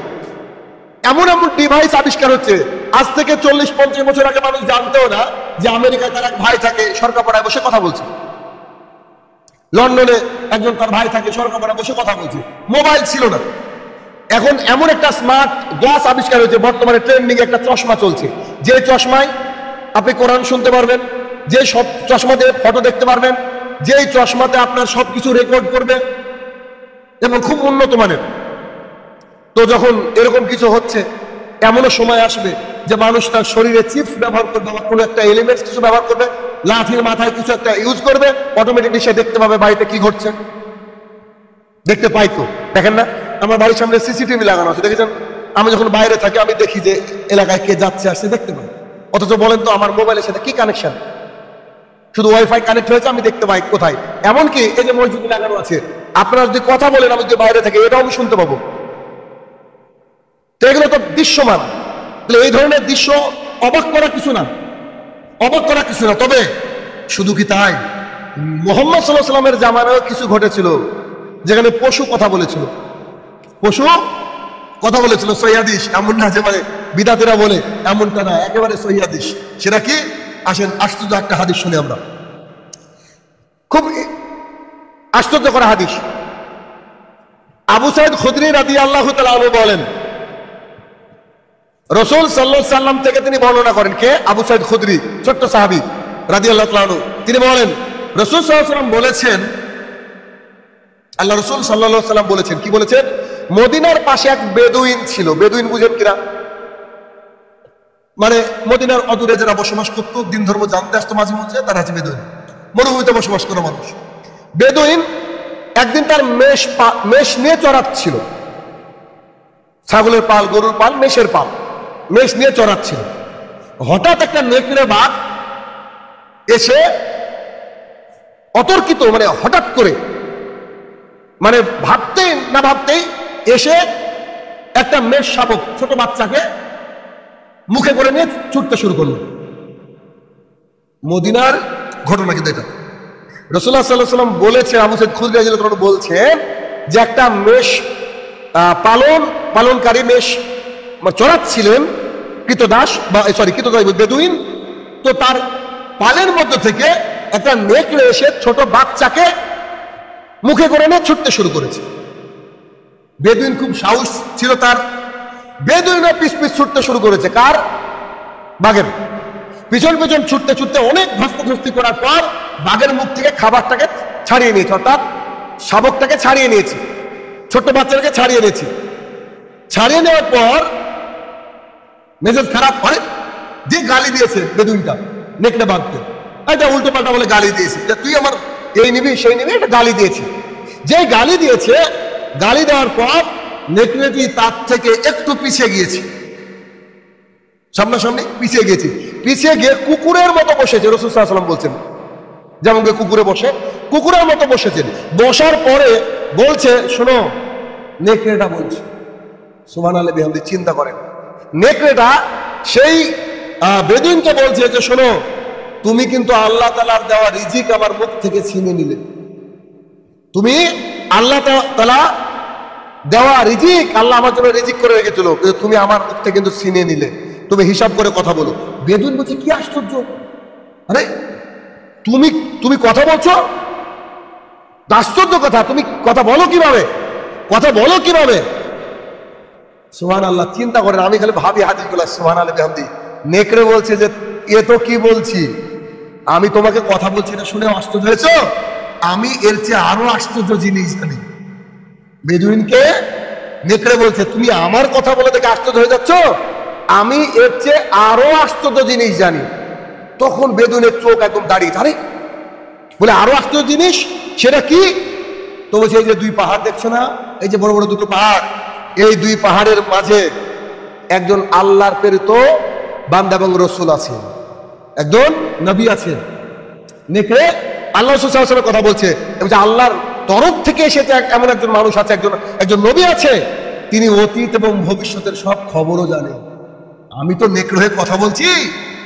এমন এমন ডিভাইস আবিষ্কার হচ্ছে, আজ থেকে 40-50 বছর আগে মানুষ জানতেও না যে আমেরিকায় তার এক ভাই থাকে, সরকারপাড়ায় বসে কথা বলছে। লন্ডনে একজন তার ভাই থাকে, সরকারপাড়ায় বসে কথা বলছে। মোবাইল ছিল না। এখন এমন একটা স্মার্ট গ্লাস আবিষ্কার হয়েছে, বর্তমানে ট্রেন্ডিং একটা চশমা চলছে, যে চশমায় আপনি কোরআন শুনতে পারবেন, যে সব চশমাতে ফটো দেখতে পারবেন, যেই চশমাতে আপনার সবকিছু রেকর্ড করবে, এবং খুব উন্নত মানের। তো যখন এরকম কিছু হচ্ছে, এমনও সময় আসবে যে মানুষ তার শরীরে চিপস ব্যবহার করবে বা কোনো একটা এলিমেন্টস কিছু ব্যবহার করবে, লাঠির মাথায় কিছু একটা ইউজ করবে, অটোমেটিকলি সে দেখতে পাবে বাড়িতে কি ঘটছে। দেখতে পাই তো, দেখেন না, আমার বাড়ির সামনে সিসিটিভি লাগানো আছে, দেখেছেন? আমি যখন বাইরে থাকি আমি দেখি যে এলাকায় কে যাচ্ছে আসছে দেখতে পাই। অথচ বলেন তো আমার মোবাইলের সাথে কি কানেকশন? শুধু ওয়াইফাই কানেক্ট হয়েছে, আমি দেখতে পাই কোথায়। এমনকি এই যে মসজিদে লাগানো আছে, আপনারা যদি কথা বলেন আমি যদি বাইরে থাকি এটাও আমি শুনতে পাবো। তো এগুলো তো দৃশ্যমান। এই ধরনের দৃশ্য অবাক করা কিছু না, অবাক করা কিছু না। তবে শুধু কি তাই, মুহাম্মদ সাল্লাল্লাহু আলাইহি ওয়াসাল্লামের জামানায় কিছু ঘটেছিল যেখানে পশু কথা বলেছিল, পশু কথা বলেছিল। সহিহ, এমন না যে মানে বিদাতিরা বলে, এমনটা না, একেবারে সহিহ। সেটা কি? আসেন আশ্চর্য একটা হাদিস শুনি আমরা, খুব আশ্চর্য করা হাদিস। আবু সাঈদ খুদরি রাদিয়াল্লাহু তাআলা আনহু বলেন, রাসূল সাল্লাল্লাহু আলাইহি সাল্লাম থেকে তিনি বর্ণনা করেন। কে? আবু সাঈদ খুদরি, ছোট্ট সাহাবী রাদিয়াল্লাহু তাআলা আনহু। তিনি বলেন রাসূল সাল্লাল্লাহু আলাইহি সাল্লাম বলেছেন, আল্লাহ রাসূল সাল্লাল্লাহু আলাইহি সাল্লাম বলেছেন, কি বলেছেন? মদিনার পাশে এক বেদুইন ছিল। বেদুইন বুঝেন কিনা? মানে মদিনার অদূরে যারা বসবাস করতো, দিন ধর্ম জানতে আসতো মাঝে মাঝে, তারা হচ্ছে বেদুইন, মরুভূমিতে বসবাস করা মানুষ। বেদুইন একদিন তার মেষ নিয়ে চড়াচ্ছিল, ছাগলের পাল, গরুর পাল, মেষের পাল, মেষ নিয়ে চড়াচ্ছিল। হঠাৎ একটা নেকড়ে বাঘ এসে অতর্কিত, মানে হঠাৎ করে, মানে ভাবতেই না ভাবতেই এসে একটা মেষ শাবক ছোট বাচ্চাকে মুখে করে নিয়ে ছুটতে শুরু করলো। মদিনার ঘটনা কিন্তু এটা। রাসূলুল্লাহ সাল্লাল্লাহু আলাইহি ওয়াসাল্লাম বলেছে, আবু সাঈদ খুদরি রাদিয়াল্লাহু তাআলা বলছেন যে একটা মেষ পালনকারী মেষ চড়াচ্ছিলেন কৃতদাস, বা কৃতদাস বেদুইন। তো তার পালের মধ্য থেকে একটা নেকড়ে এসে ছোট বাচ্চাকে মুখে করে নিয়ে ছুটতে শুরু করেছে। বেদুইন খুব সাহস ছিল তার, বেদুইনও পিছ পিছ ছুটতে শুরু করেছে। কার? বাঘের পিছন পিছন ছুটতে ছুটতে অনেক ধস্তাধস্তি করার পর বাঘের মুখ থেকে খাবারটাকে ছাড়িয়ে নিয়েছে, অর্থাৎ শাবকটাকে ছাড়িয়ে নিয়েছে, ছোট্ট বাচ্চাটাকে ছাড়িয়ে নিয়েছে। ছাড়িয়ে নেওয়ার পর মেজাজ খারাপ করে দিয়ে গালি দিয়েছে বেদুইনটা নেকড়ে বাঘকে। এটা উল্টো পাল্টা বলে গালি দিয়েছে যে তুই আমার এই নিবি সেই নিবি, এটা গালি দিয়েছে। যে গালি দিয়েছে, গালি দেওয়ার পর নেকড়েটি তার থেকে একটু পিছিয়ে গিয়েছে, সামনাসামনি পিছিয়ে গিয়েছে। পিছিয়ে গিয়ে কুকুরের মতো বসেছে। রাসূল সাল্লাল্লাহু আলাইহি ওয়াসাল্লাম বলছেন যেমন কুকুরে বসে, কুকুরের মতো বসেছেন। বসার পরে বলছে, শোনো, নেকড়েটা বলছে, সুবহানাল্লাহ বিহামদি, চিন্তা করেন, নেকড়েটা সেই বেদুইনকে বলছে যে শোনো, তুমি কিন্তু আল্লাহ তাআলার দেওয়া রিজিক আমার মুখ থেকে ছিনে নিলে। তুমি আল্লাহ তাআলা দেওয়া রিজিক, আল্লাহ আমার জন্য রিজিক করে রেখেছিল, কিন্তু তুমি আমার মুখ থেকে কিন্তু ছিনে নিলে। তুমি হিসাব করে কথা বলো। বেদুইন বলছে, কি আশ্চর্য, আরে তুমি কথা বলছো, আশ্চর্য কথা, তুমি কথা বলো কিভাবে, কথা বলো কিভাবে? সুবহানাল্লাহ, চিন্তা করেন, আমি খালি ভাবি হাদিসগুলো, সুবহানাল্লাহ বিহামদি। নেকড়ে বলছে যে এ তো কি বলছি, আমি তোমাকে কথা বলছি না শুনে আশ্চর্য হয়েছ, আমি এর চেয়ে আরো আশ্চর্য জিনিস জানি। বেদুইনকে নেকড়ে বলছে, তুমি আমার কথা বলে দেখে আশ্চর্য হয়ে যাচ্ছ, আমি এর চেয়ে আরো আশ্চর্য জিনিস জানি। তখন বেদুইনের চোখ একদম দাঁড়িয়ে, আরে বলে আরো আশ্চর্য জিনিস, সেটা কি? তো বলছে এই যে দুই পাহাড় দেখছো না, এই যে বড় বড় দুটো পাহাড়, এই দুই পাহাড়ের মাঝে একজন আল্লাহর প্রেরিত বান্দা এবং রসুল আছে, একজন নবী আছে। নেকড়ে আল্লাহ রাসূল সাল্লাল্লাহু আলাইহি ওয়াসাল্লামের কথা বলছে, যে আল্লাহর তরফ থেকে এসেছে এমন একজন মানুষ আছে, একজন নবী আছে, তিনি অতীত এবং ভবিষ্যতের সব খবরও জানেন। আমি তো নেকড়ে হয়ে কথা বলছি,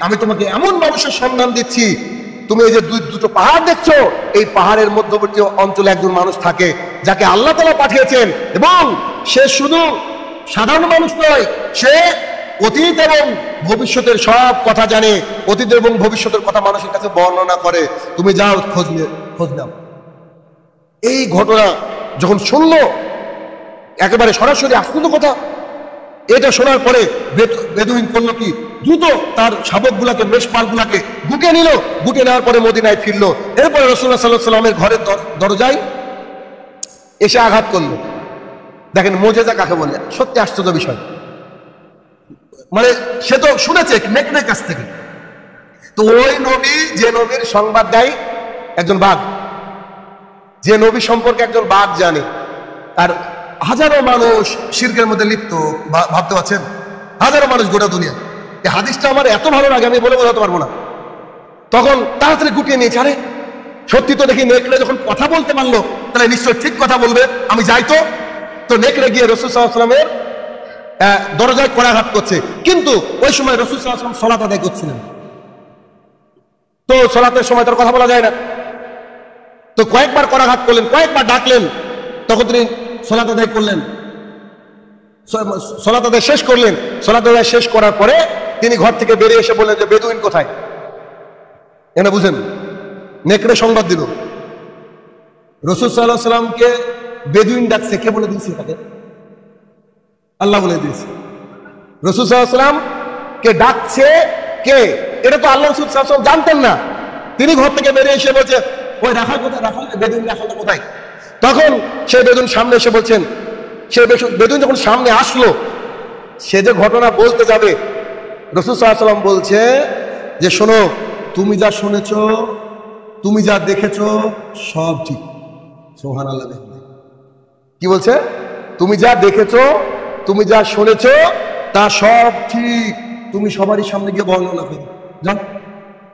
আমি তোমাকে এমন মানুষের সন্ধান দিচ্ছি, তুমি এই যে দুটো পাহাড় দেখছো, এই পাহাড়ের মধ্যবর্তী অঞ্চলে একজন মানুষ থাকে যাকে আল্লাহ তাআলা পাঠিয়েছেন, এবং সে শুধু সাধারণ মানুষ নয়, সে অতীত এবং ভবিষ্যতের সব কথা জানে, অতীত এবং ভবিষ্যতের কথা মানুষের কাছে বর্ণনা করে। তুমি যাও, খোঁজ নাও। এই ঘটনা যখন শুনলো, একেবারে সরাসরি আশ্চর্য কথা। এটা শোনার পরে বেদুইন করলো কি, দ্রুত তার শাবকগুলাকে, মেষপালগুলাকে গুটিয়ে নিল। গুটিয়ে নেওয়ার পরে মদিনায় ফিরলো। এরপরে রাসূলুল্লাহ সাল্লাল্লাহু আলাইহি ওয়াসাল্লামের ঘরের দরজায় এসে আঘাত করলো। দেখেন মুজিজা কাকে বলে, সত্যি আশ্চর্য বিষয়। মানে সে তো শুনেছে নেকড়ের কাছ থেকে, তো ওই নবী যে নবীর সংবাদ দেয় একজন বাঘ, যে নবী সম্পর্কে একজন বাঘ জানে, আর হাজারো মানুষ শিরকের মধ্যে লিপ্ত, ভাবতে পারছেন? হাজারো মানুষ গোটা দুনিয়া। এই হাদিসটা আমার এত ভালো লাগে, আমি বলে বোঝাতে পারবো না। তখন তাড়াতাড়ি গুটিয়ে নিয়েছে, আরে সত্যি তো দেখি নেকড়ে যখন কথা বলতে পারলো, তাহলে নিশ্চয় ঠিক কথা বলবে, আমি যাই। তো নেকড়ে গিয়ে রাসূল সাল্লাল্লাহু আলাইহি ওয়াসাল্লামের দরজায় কড়াঘাত করছে। কিন্তু ওই সময় রাসূল সাল্লাল্লাহু আলাইহি ওয়াসাল্লাম সালাত আদায় করছিলেন, তো সালাতের সময় তার কথা বলা যায় না। তো কয়েকবার কড়াঘাত করলেন, কয়েকবার ডাকলেন, তখন তিনি সালাত আদায় করলেন, সালাত আদায় শেষ করলেন। সালাত আদায় শেষ করার পরে তিনি ঘর থেকে বেরিয়ে এসে বললেন যে বেদুইন কোথায়? এনে বুঝেন, নেকড়ে সংবাদ দিল রাসূল সাল্লাল্লাহু আলাইহি ওয়াসাল্লামকে বেদুইন ডাকছে। কে বলে দিয়েছে তাকে? আল্লাহ বলে দিয়েছে। রাসূল সাল্লাল্লাহু আলাইহি ওয়াসাল্লাম কে ডাকছে কে, এটা তো আল্লাহ রাসূল সাল্লাল্লাহু আলাইহি ওয়াসাল্লাম জানতেন না। তিনি ঘর থেকে বেরিয়ে এসে বলছে ওই রাখাল কোথায়, রাখাল বেদুইন রাখালটা কোথায়? তখন সেই বেদুইন সামনে এসে বলছেন, সেই বেদুইন যখন সামনে আসলো, সে যে ঘটনা বলতে যাবে, রাসূল সাল্লাল্লাহু আলাইহি ওয়াসাল্লাম বলছে যে শোনো, তুমি যা শুনেছো, তুমি যা দেখেছো সব ঠিক। সুবহানাল্লাহ। কি বলছে? তুমি যা দেখেছো, তুমি যা শুনেছো তা সব ঠিক। তুমি সবারই সামনে গিয়ে বর্ণনা করো, জান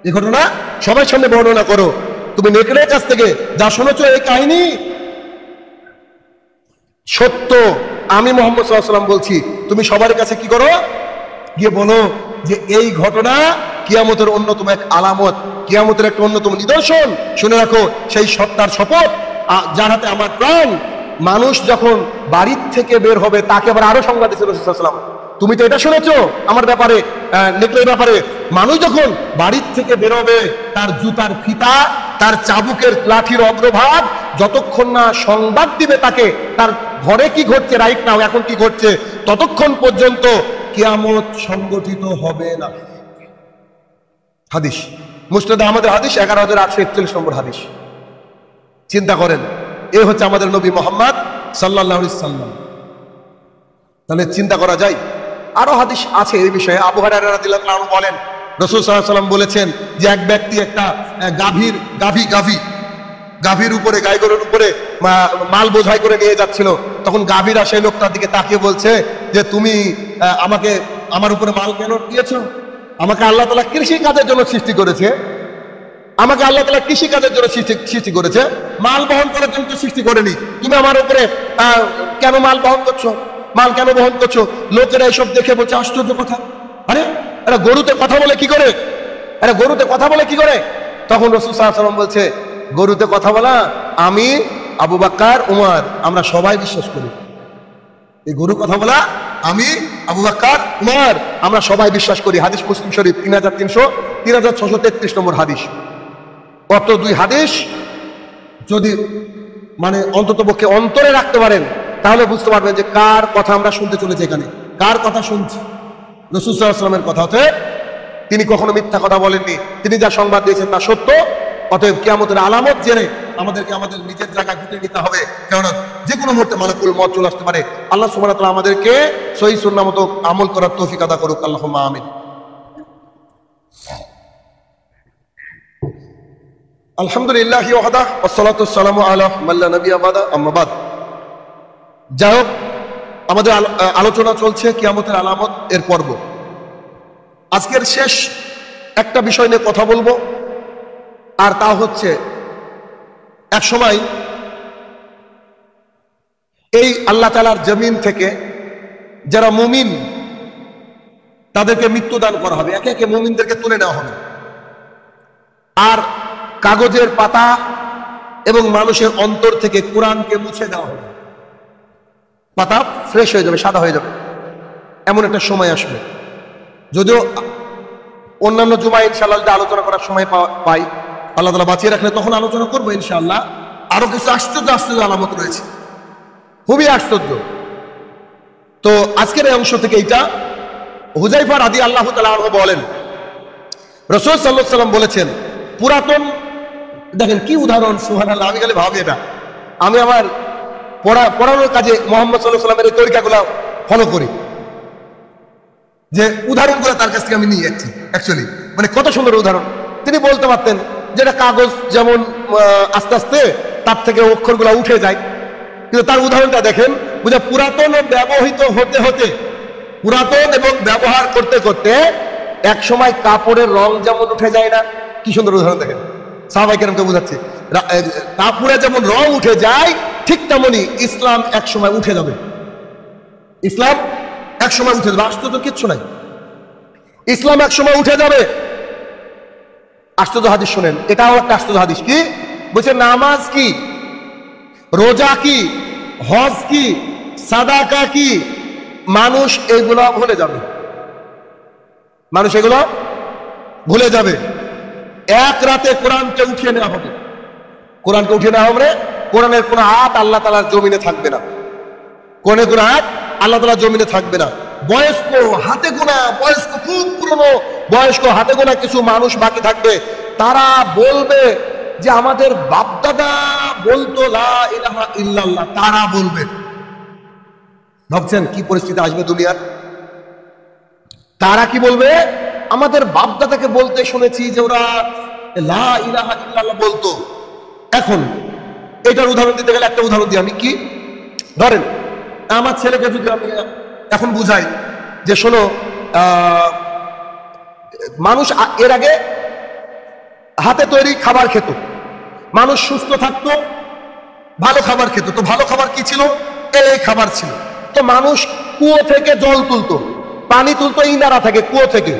এই ঘটনা সবার সামনে বর্ণনা করো। তুমি নেকড়ের কাছ থেকে যা শুনেছো এই কাহিনী সত্য, আমি মুহাম্মদ সাল্লাল্লাহু আলাইহি ওয়াসাল্লাম বলছি। তুমি সবার কাছে কি করো, গিয়ে বলো যে এই ঘটনা কিয়ামতের অন্যতম এক আলামত, কিয়ামতের একটা অন্যতম নিদর্শন। শুনে রাখো, সেই সত্তার শপথ যার হাতে আমার প্রাণ। মানুষ যখন বাড়ির থেকে বের হবে, তাকে আবার আরো সংবাদ দিয়েছে রাসূল সাল্লাল্লাহু আলাইহি ওয়াসাল্লাম, তুমি তো এটা শুনেছো আমার ব্যাপারে, নেকড়ের ব্যাপারে। মানুষ যখন বাড়ির থেকে বেরোবে, তার জুতার ফিতা, তার চাবুকের লাঠির অগ্রভাগ যতক্ষণ না সংবাদ দিবে তাকে তার ঘরে কি ঘটছে রাইট নাও, এখন কি ঘটছে, ততক্ষণ পর্যন্ত কিয়ামত সংগঠিত হবে না। হাদিস মুসনাদে আহমদের হাদিস 11,841 নম্বর হাদিস। চিন্তা করেন, এ হচ্ছে আমাদের নবী মুহাম্মদ সাল্লাল্লাহু আলাইহি ওয়াসাল্লাম। তাহলে চিন্তা করা যায়। আরো হাদিস আছে এই বিষয়ে। আবু হুরায়রা রাদিয়াল্লাহু আনহু বলেন, রাসূল সাল্লাল্লাহু আলাইহি ওয়াসাল্লাম বলেছেন যে এক ব্যক্তি একটা গাভীর উপরে, গাই গরুর উপরে মাল বোঝাই করে নিয়ে যাচ্ছিল। তখন গাভীরা সেই লোকটার দিকে তাকিয়ে বলছে যে তুমি আমার উপরে মাল কেন দিয়েছো? আমাকে আল্লাহ তাআলা কৃষি কাজের জন্য সৃষ্টি করেছে, আমাকে আল্লাহ তাআলা কৃষি কাজের জন্য সৃষ্টি করেছে, মাল বহন করার জন্য সৃষ্টি করেনি। তুমি আমার উপরে কেন মাল বহন করছো, মাল কেন বহন করছো? লোকেরা এসব দেখে বলছে আশ্চর্য কথা, আরে এরা গরুতে কথা বলে কি করে, আরে গরুতে কথা বলে কি করে? তখন রাসূল সাল্লাল্লাহু আলাইহি ওয়াসাল্লাম বলছে, গরুতে কথা বলা আমি, আবু বকর, উমর, আমরা সবাই বিশ্বাস করি। এই গরু কথা বলা আমি, আবু বকর, উমর, আমরা সবাই বিশ্বাস করি। হাদিস মুসলিম শরীফ 3633 নম্বর হাদিস। কত দুই হাদিস যদি মানে অন্ততপক্ষে অন্তরে রাখতে পারেন, তাহলে বুঝতে পারবেন যে কার কথা আমরা শুনতে চলেছি, এখানে কার কথা শুনছি। রাসূল সাল্লাল্লাহু আলাইহি ওয়াসাল্লামের কথা হতে, তিনি কখনো মিথ্যা কথা বলেননি, তিনি যা সংবাদ দিয়েছেন তা সত্য। অতএব কিয়ামতের আলামত জেনে আমাদেরকে আমাদের নিজের জায়গায় গুটিয়ে নিতে হবে, কেননা যে কোনো মুহূর্তে মালাকুল মউত চলে আসতে পারে। আল্লাহ সুবহানাহু ওয়া তাআলা আমাদেরকে সহিহ সুন্নাহ মতো আমল করার তৌফিক আদা করুক। আল্লাহুম্মা আমিন। আলহামদুলিল্লাহ ওয়াহদা ওয়াসসালাতু ওয়াসসালামু আলা মান লা নাবিয়্যা বাদা আম্মা বাদ। যাই হোক, আমাদের আলোচনা চলছে কিয়ামতের আলামত এর পর্ব। আজকের শেষ একটা বিষয় নিয়ে কথা বলবো, আর তা হচ্ছে এক সময় এই আল্লাহ তাআলার জমিন থেকে যারা মুমিন তাদেরকে মৃত্যুদান করা হবে, একে একে মুমিনদেরকে তুলে নেওয়া হবে, আর কাগজের পাতা এবং মানুষের অন্তর থেকে কোরআনকে মুছে দেওয়া হবে। পাতা ফ্রেশ হয়ে যাবে, সাদা হয়ে যাবে, এমন একটা সময় আসবে। যদিও অন্যান্য জুমায় ইনশাআল্লাহ আলোচনা করার সময় পাই, আল্লাহ তাআলা বাঁচিয়ে রাখলে তখন আলোচনা করবো ইনশাআল্লাহ। আরো কিছু আশ্চর্য আশ্চর্য আলামত রয়েছে, খুবই আশ্চর্য। তো আজকের এই অংশ থেকে এইটা হুযায়ফা রাদিয়াল্লাহু তাআলা আনহু বলেন, রাসূল সাল্লাল্লাহু আলাইহি ওয়াসাল্লাম বলেছেন, পুরাতন, দেখেন কি উদাহরণ, সুবহানাল্লাহ। আমি খালি ভাবি এটা, আমি আমার পড়ানোর কাজে মুহাম্মদ সাল্লাল্লাহু আলাইহি ওয়াসাল্লামের এই তরিকাগুলো ফলো করি, যে উদাহরণগুলো তার কাছ থেকে আমি নিয়ে যাচ্ছি। অ্যাকচুয়ালি মানে কত সুন্দর উদাহরণ। তিনি বলতে পারতেন যেটা কাগজ যেমন আস্তে আস্তে তার থেকে অক্ষরগুলো উঠে যায়, কিন্তু তার উদাহরণটা দেখেন, বুঝা পুরাতন ও ব্যবহৃত হতে হতে, পুরাতন এবং ব্যবহার করতে করতে এক সময় কাপড়ের রং যেমন উঠে যায় না, কি সুন্দর উদাহরণ দেখেন। সাহাবায়ে কেরামকে বোঝাচ্ছি, কাপড়ে যেমন রং উঠে যায় ঠিক তেমনি ইসলাম এক সময় উঠে যাবে। ইসলাম এক সময় উঠে যাবে, আশ্চর্য কিচ্ছু নাই, ইসলাম এক সময় উঠে যাবে। আশ্চর্য হাদিস শোনেন, এটাও একটা আশ্চর্য হাদিস। কি বলছে? নামাজ কি, রোজা কি, হজ কি, সাদাকা কি, মানুষ এগুলো ভুলে যাবে। মানুষ এগুলো ভুলে যাবে। এক রাতে কোরআনকে উঠিয়ে নেওয়া হবে। কোরআনকে উঠিয়ে নেওয়া হবে, কোরআনের কোন হাত আল্লাহ তাআলার জমিনে থাকবে না। কোরআনের কোন হাত আল্লাহ তাআলার জমিনে থাকবে না। বয়স্ক, হাতে গোনা, বয়স্ক, খুব পুরনো বয়স্ক, হাতে গোনা কিছু মানুষ বাকি থাকবে। তারা বলবে যে আমাদের বাপদাদা বলতো লা ইলাহা ইল্লাল্লাহ, তারা বলবে। ভাবছেন কি পরিস্থিতি আসবে দুনিয়ার? তারা কি বলবে? আমাদের বাপদাদাকে বলতে শুনেছি যে ওরা লা ইলাহা ইল্লাল্লাহ বলতো। এখন এটার উদাহরণ দিতে গেলে একটা উদাহরণ দিই আমি। কি ধরেন, আমার ছেলেকে যদি আমি এখন বুঝাই যে শোনো, মানুষ এর আগে হাতে তৈরি খাবার খেত, মানুষ সুস্থ থাকতো, ভালো খাবার খেত। তো ভালো খাবার কি ছিল? এই খাবার ছিল। তো মানুষ কুয়ো থেকে জল তুলতো, পানি তুলতো ইনারা থেকে, কুয়ো থেকে।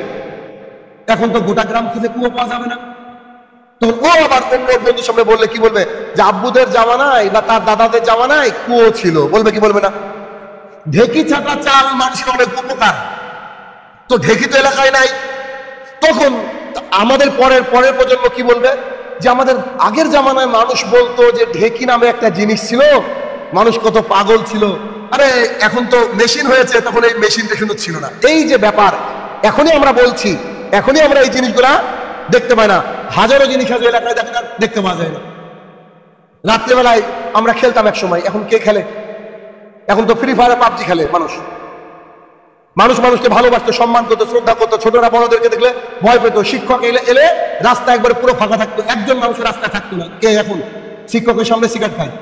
এখন তো গোটা গ্রাম খুঁজে কুয়ো পাওয়া যাবে না। তখন ও আবার অন্য বন্ধুর সামনে বললে কি বলবে? যে আব্বুদের জামানায় বা তার দাদাদের জামানায় কুয়ো ছিল। বলবে কি বলবে না? ঢেকি ছাটা চাল মানুষের অনেক উপকার, তো ঢেকি তো এলাকায় নাই। তখন আমাদের পরের প্রজন্ম কি বলবে? যে আমাদের আগের জামানায় মানুষ বলতো যে ঢেকি নামে একটা জিনিস ছিল, মানুষ কত পাগল ছিল। আরে এখন তো মেশিন হয়েছে, তখন এই মেশিনটা কিন্তু ছিল না। এই যে ব্যাপার, এখনই আমরা বলছি, এখনই আমরা এই জিনিসগুলা দেখতে পাই না। হাজারো জিনিস আছে এলাকায় দেখতে পাওয়া যায় না। রাত্রেবেলায় আমরা খেলতাম এক সময়, এখন কে খেলে? এখন তো ফ্রি ফায়ার, পাবজি খেলে মানুষ। মানুষকে ভালোবাসতো, সম্মান করতো, শ্রদ্ধা করতো। ছোটরা বড়দেরকে দেখলে ভয় পেত। শিক্ষক এলে রাস্তা একবারে পুরো ফাঁকা থাকতো, একজন মানুষের রাস্তায় থাকতো না। কে এখন শিক্ষকের সামনে সিগারেট খায়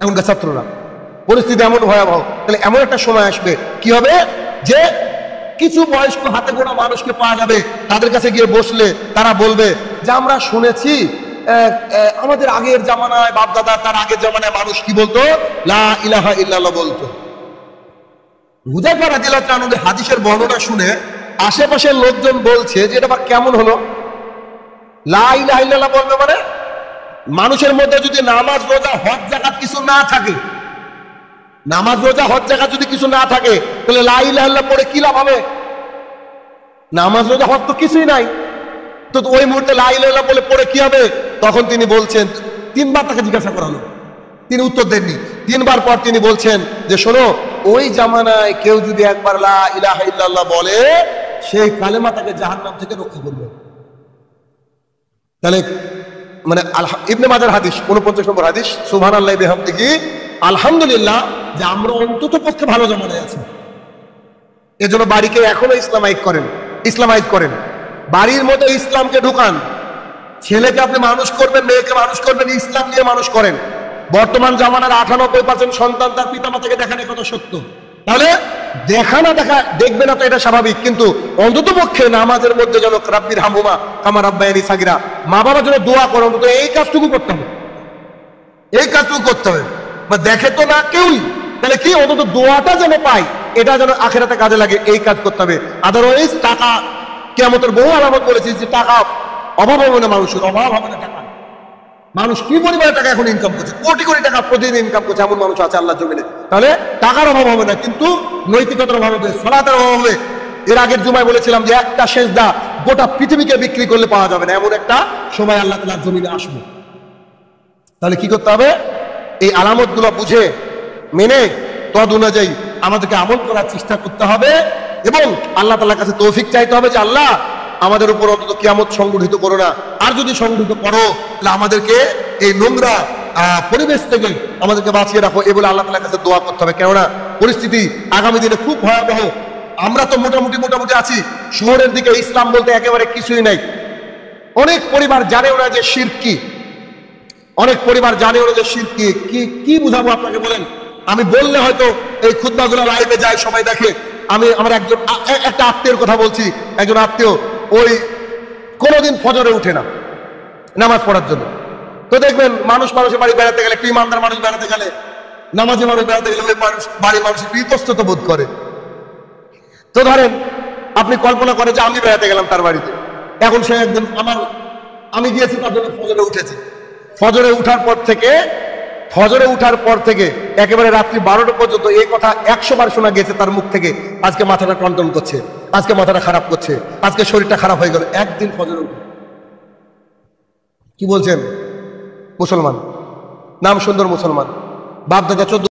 এখনকার ছাত্ররা? পরিস্থিতি এমন ভয়াবহ। তাহলে এমন একটা সময় আসবে, কি হবে? যে কিছু বয়স্ক হাতে গোনা মানুষকে পাওয়া যাবে, তাদের কাছে গিয়ে বসলে তারা বলবে যে আমরা শুনেছি আমাদের আগের জামানায়, বাপদাদা তার আগের জামানায় মানুষ কি বলতো? লা ইলাহা ইল্লাল্লাহ বলতো। হুযায়ফা রাদিয়াল্লাহু তাআলা আনহু হাদিসের বর্ণনা শুনে আশেপাশের লোকজন বলছে যে এটা কেমন হলো? লা ইলাহা ইল্লাল্লাহ বলবে মানে মানুষের মধ্যে যদি নামাজ, রোজা, হজ, যাকাত কিছু না থাকে, নামাজ, রোজা, হজ, যাকাত যদি কিছু না থাকে, তাহলে লা ইলাহা ইল্লাল্লাহ পড়ে কি লাভ হবে? নামাজ, রোজা, হজ তো কিছুই নাই। তো ওই মুহূর্তে লা ইলাহা ইল্লাল্লাহ বলে পড়ে কি হবে? তখন তিনি বলছেন, তিনবার তাকে জিজ্ঞাসা করা হলো, তিনি উত্তর দেননি। তিনবার পর তিনি বলছেন যে শোনো, ওই জামানায় কেউ যদি একবার লা ইলাহা ইল্লাল্লাহ বলে, সেই কালেমা তাকে জাহান্নাম থেকে রক্ষা করবে। তাহলে মানে ইবনে মাজার হাদিস 49 নম্বর হাদিস, সুবহানাল্লাহি বিহামদিহি, আলহামদুলিল্লাহ যে আমরা অন্তত পক্ষে ভালো জামানায় আছি। এজন্য বাড়িকে এখনো ইসলামাইজ করেন, বাড়ির মধ্যে ইসলামকে ঢুকান। ছেলেকে আপনি মানুষ করবেন, মেয়েকে মানুষ করবেন, ইসলাম নিয়ে মানুষ করেন। বর্তমান জামানার 98% সন্তান তার পিতা মাতাকে দেখানো কথা সত্য। তাহলে দেখা না দেখা দেখবে না তো এটা স্বাভাবিক, কিন্তু অন্তত পক্ষে নামাজের মধ্যে যেন রাব্বির হামহুমা কামা রাব্বায়ানি সাগীরা, মা বাবার জন্য দোয়া করো, অন্তত এই কাজটুকু করতে হবে, এই কাজটুকু করতে হবে। বা দেখে তো না কেউই, তাহলে কি অন্তত দোয়াটা যেন পাই, এটা যেন আখিরাতে কাজে লাগে, এই কাজ করতে হবে। আদারওয়াইজ টাকা, কিয়ামতের বহু আলামত বলেছি যে টাকা অভাব হবে না, মানুষের অভাব হবে না টাকা। মানুষ কি পরিমাণে টাকা এখন ইনকাম করছে, কোটি কোটি টাকা প্রতিদিন ইনকাম করছে, এমন মানুষ আছে আল্লাহর জমিনে। তাহলে টাকার অভাব হবে না, কিন্তু নৈতিকতার অভাব হবে, সালাতের অভাব হবে। এর আগের জুমায় বলেছিলাম যে একটা সেজদা গোটা পৃথিবীকে বিক্রি করলে পাওয়া যাবে না, এমন একটা সময় আল্লাহ তাআলার জমিনে আসবে। তাহলে কি করতে হবে? এই আলামত গুলো বুঝে মেনে তদ অনুযায়ী আমাদেরকে আমল করার চেষ্টা করতে হবে, এবং আল্লাহ তাআলার কাছে তৌফিক চাইতে হবে যে আল্লাহ আমাদের উপর অন্তত কিয়ামত সংগঠিত করো না, আর যদি সংগঠিত করো তাহলে আমাদেরকে এই নোংরা পরিবেশ থেকে আমাদেরকে বাঁচিয়ে রাখো, এই বলে আল্লাহ তাআলার কাছে দোয়া করতে হবে। কেননা পরিস্থিতি আগামী দিনে খুব ভয়াবহ। আমরা তো মোটামুটি আছি, শহরের দিকে ইসলাম বলতে একেবারে কিছুই নাই। অনেক পরিবার জানেও না যে শিরক কি, অনেক পরিবার জানেও না যে শিরক কি। কি বুঝাবো আপনাকে বলেন? আমি বললে হয়তো এই খুতবাগুলো লাইভে যায়, সবাই দেখে। আমি আমার একটা আত্মীয়ের কথা বলছি। একজন আত্মীয় ওই কোনোদিন ফজরে উঠে না নামাজ পড়ার জন্য। তো দেখবেন মানুষের বাড়ি বেড়াতে গেলে, একটু ইমানদার মানুষ বেড়াতে গেলে, নামাজি মানুষ বেড়াতে গেলে ওই বাড়ির মানুষ ইতস্তত বোধ করে। তো ধরেন আপনি কল্পনা করেন যে আমি বেড়াতে গেলাম তার বাড়িতে, এখন সে একদিন আমি গিয়েছি তার জন্য ফজরে উঠেছি। ফজরে উঠার পর থেকে একেবারে রাত্রি 12টা পর্যন্ত এই কথা 100 বার শোনা গেছে তার মুখ থেকে। আজকে মাথাটা টনটন করছে, আজকে মাথাটা খারাপ করছে, আজকে শরীরটা খারাপ হয়ে গেল। একদিন ফজরে উঠে কি বলছেন? মুসলমান, নাম সুন্দর মুসলমান, বাপ দাদা 14